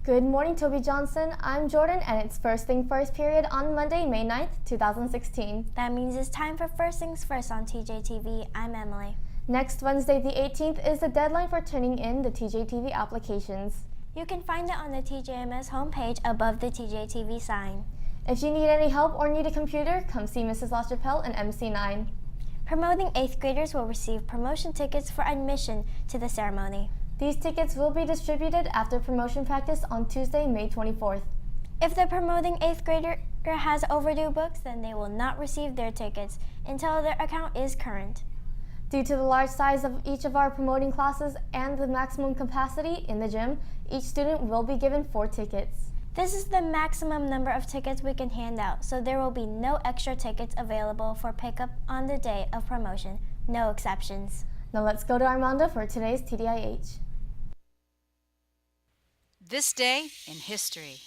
Good morning, Toby Johnson. I'm Jordan, and it's First Thing First period on Monday, May 9th, 2016. That means it's time for First Things First on TJTV. I'm Emily. Next Wednesday, the 18th, is the deadline for turning in the TJTV applications. You can find it on the TJMS homepage above the TJTV sign. If you need any help or need a computer, come see Mrs. LaChapelle in MC9. Promoting 8th graders will receive promotion tickets for admission to the ceremony. These tickets will be distributed after promotion practice on Tuesday, May 24th. If the promoting 8th grader has overdue books, then they will not receive their tickets until their account is current. Due to the large size of each of our promoting classes and the maximum capacity in the gym, each student will be given 4 tickets. This is the maximum number of tickets we can hand out, so there will be no extra tickets available for pickup on the day of promotion. No exceptions. Now let's go to Armando for today's TDIH. This day in history.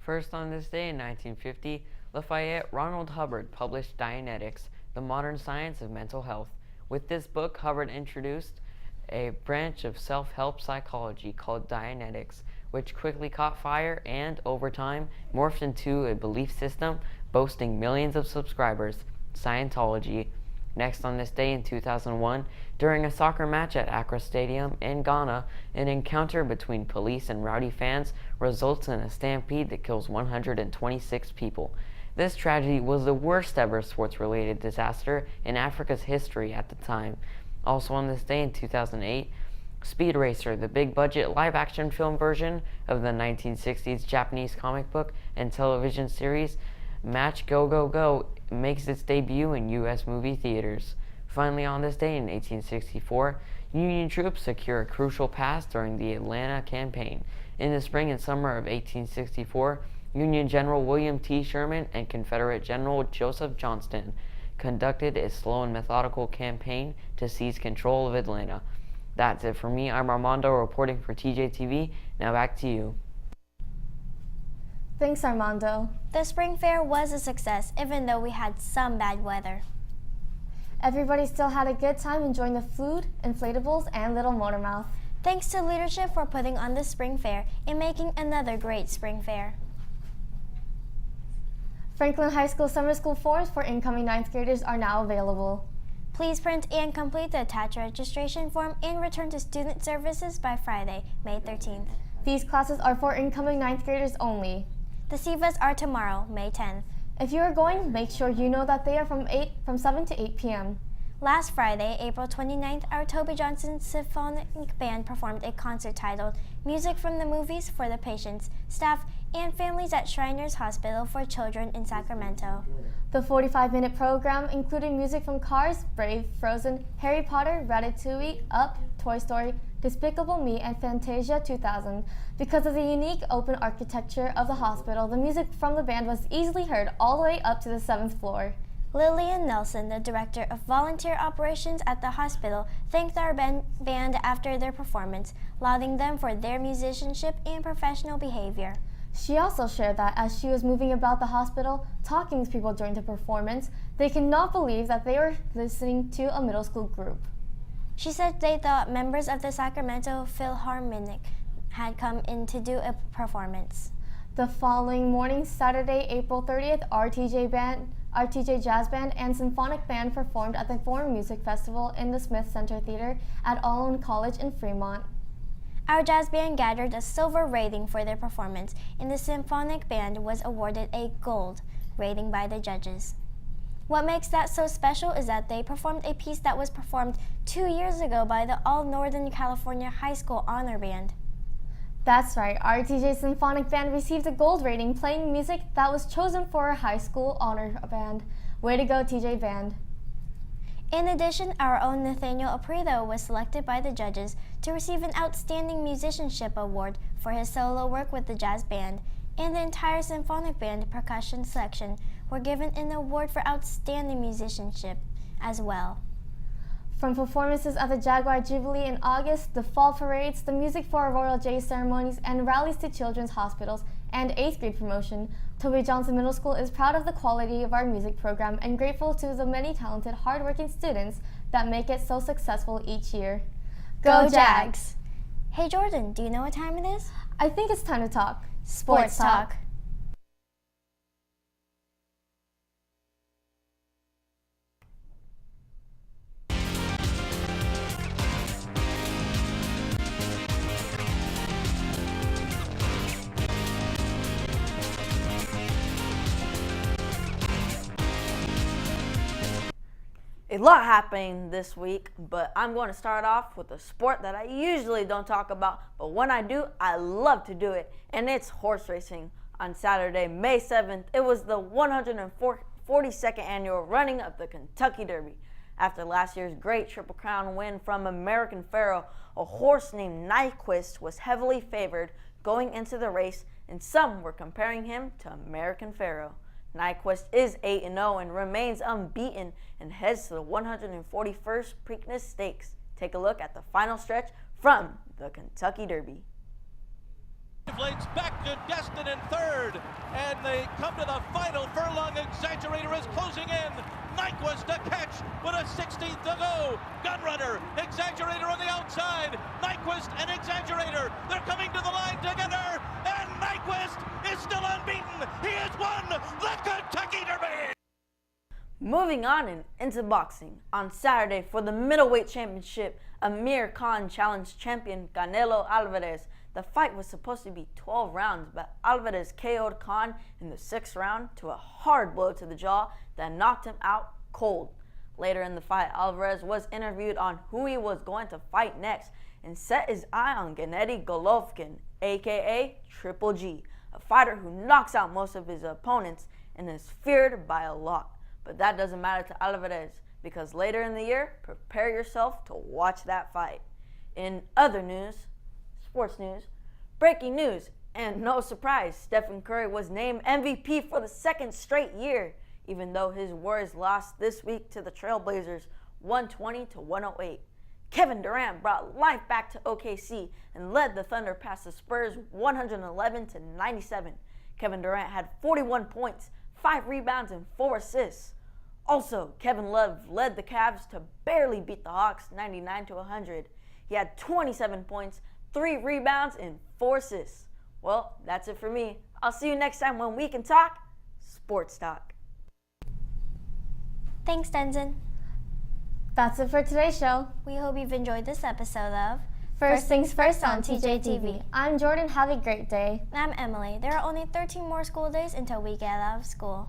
First on this day in 1950, Lafayette Ronald Hubbard published Dianetics, the Modern Science of Mental Health. With this book, Hubbard introduced a branch of self-help psychology called Dianetics, which quickly caught fire and, over time, morphed into a belief system boasting millions of subscribers, Scientology. Next on this day in 2001, during a soccer match at Accra Stadium in Ghana, an encounter between police and rowdy fans results in a stampede that kills 126 people. This tragedy was the worst ever sports-related disaster in Africa's history at the time. Also on this day in 2008, Speed Racer, the big-budget live-action film version of the 1960s Japanese comic book and television series Match Go Go Go, makes its debut in U.S. movie theaters. Finally, on this day in 1864, Union troops secure a crucial pass during the Atlanta campaign. In the spring and summer of 1864, Union General William T. Sherman and Confederate General Joseph Johnston conducted a slow and methodical campaign to seize control of Atlanta. That's it for me. I'm Armando reporting for TJTV. Now back to you. Thanks, Armando. The spring fair was a success, even though we had some bad weather. Everybody still had a good time enjoying the food, inflatables, and Little Motormouth. Thanks to leadership for putting on the spring fair and making another great spring fair. Franklin High School Summer School forms for incoming 9th graders are now available. Please print and complete the attached registration form and return to Student Services by Friday, May 13th. These classes are for incoming 9th graders only. The SIVAs are tomorrow, May 10th. If you are going, make sure you know that they are from 7 to 8 p.m. Last Friday, April 29th, our Toby Johnson Symphonic Band performed a concert titled Music from the Movies for the patients, staff, and families at Shriners Hospital for Children in Sacramento. The 45-minute program included music from Cars, Brave, Frozen, Harry Potter, Ratatouille, Up, Toy Story, Despicable Me, and Fantasia 2000. Because of the unique open architecture of the hospital, the music from the band was easily heard all the way up to the 7th floor. Lillian Nelson, the director of volunteer operations at the hospital, thanked our band after their performance, lauding them for their musicianship and professional behavior. She also shared that as she was moving about the hospital, talking with people during the performance, they could not believe that they were listening to a middle school group. She said they thought members of the Sacramento Philharmonic had come in to do a performance. The following morning, Saturday, April 30th, RTJ Jazz Band and Symphonic Band performed at the Foreign Music Festival in the Smith Center Theater at Allen College in Fremont. Our jazz band gathered a silver rating for their performance, and the symphonic band was awarded a gold rating by the judges. What makes that so special is that they performed a piece that was performed 2 years ago by the All Northern California High School Honor Band. That's right, RTJ Symphonic Band received a gold rating playing music that was chosen for a high school honor band. Way to go, TJ Band. In addition, our own Nathaniel Aprito was selected by the judges to receive an Outstanding Musicianship Award for his solo work with the jazz band, and the entire symphonic band percussion section were given an award for Outstanding Musicianship as well. From performances at the Jaguar Jubilee in August, the fall parades, the music for Royal J ceremonies, and rallies to children's hospitals and 8th grade promotion, Toby Johnson Middle School is proud of the quality of our music program and grateful to the many talented, hardworking students that make it so successful each year. Go Jags! Hey Jordan, do you know what time it is? I think it's time to talk. Sports Talk. A lot happening this week, but I'm going to start off with a sport that I usually don't talk about, but when I do, I love to do it, and it's horse racing. On Saturday, May 7th, it was the 142nd annual running of the Kentucky Derby. After last year's great Triple Crown win from American Pharoah, a horse named Nyquist was heavily favored going into the race, and some were comparing him to American Pharoah. Nyquist is 8-0 and remains unbeaten and heads to the 141st Preakness Stakes. Take a look at the final stretch from the Kentucky Derby. Leads back to Destin in third, and they come to the final furlong. Exaggerator is closing in. Nyquist to catch with a 16th to go. Gunrunner, Exaggerator on the outside. Nyquist and Exaggerator, they're coming to the line together, and Nyquist is still unbeaten. He has won the Kentucky Derby. Moving on and into boxing. On Saturday for the middleweight championship, Amir Khan challenged champion Canelo Alvarez. The fight was supposed to be 12 rounds, but Alvarez KO'd Khan in the 6th round to a hard blow to the jaw that knocked him out cold. Later in the fight, Alvarez was interviewed on who he was going to fight next and set his eye on Gennady Golovkin, aka Triple G, a fighter who knocks out most of his opponents and is feared by a lot. But that doesn't matter to Alvarez, because later in the year, prepare yourself to watch that fight. In other news, sports news, breaking news, and no surprise, Stephen Curry was named MVP for the 2nd straight year, even though his Warriors lost this week to the Trailblazers 120-108. Kevin Durant brought life back to OKC and led the Thunder past the Spurs 111-97. Kevin Durant had 41 points, 5 rebounds, and 4 assists. Also, Kevin Love led the Cavs to barely beat the Hawks 99-100. He had 27 points, 3 rebounds, and 4 assists. Well, that's it for me. I'll see you next time when we can talk sports talk. Thanks, Tenzin. That's it for today's show. We hope you've enjoyed this episode of First things first on TJTV. I'm Jordan. Have a great day. I'm Emily. There are only 13 more school days until we get out of school.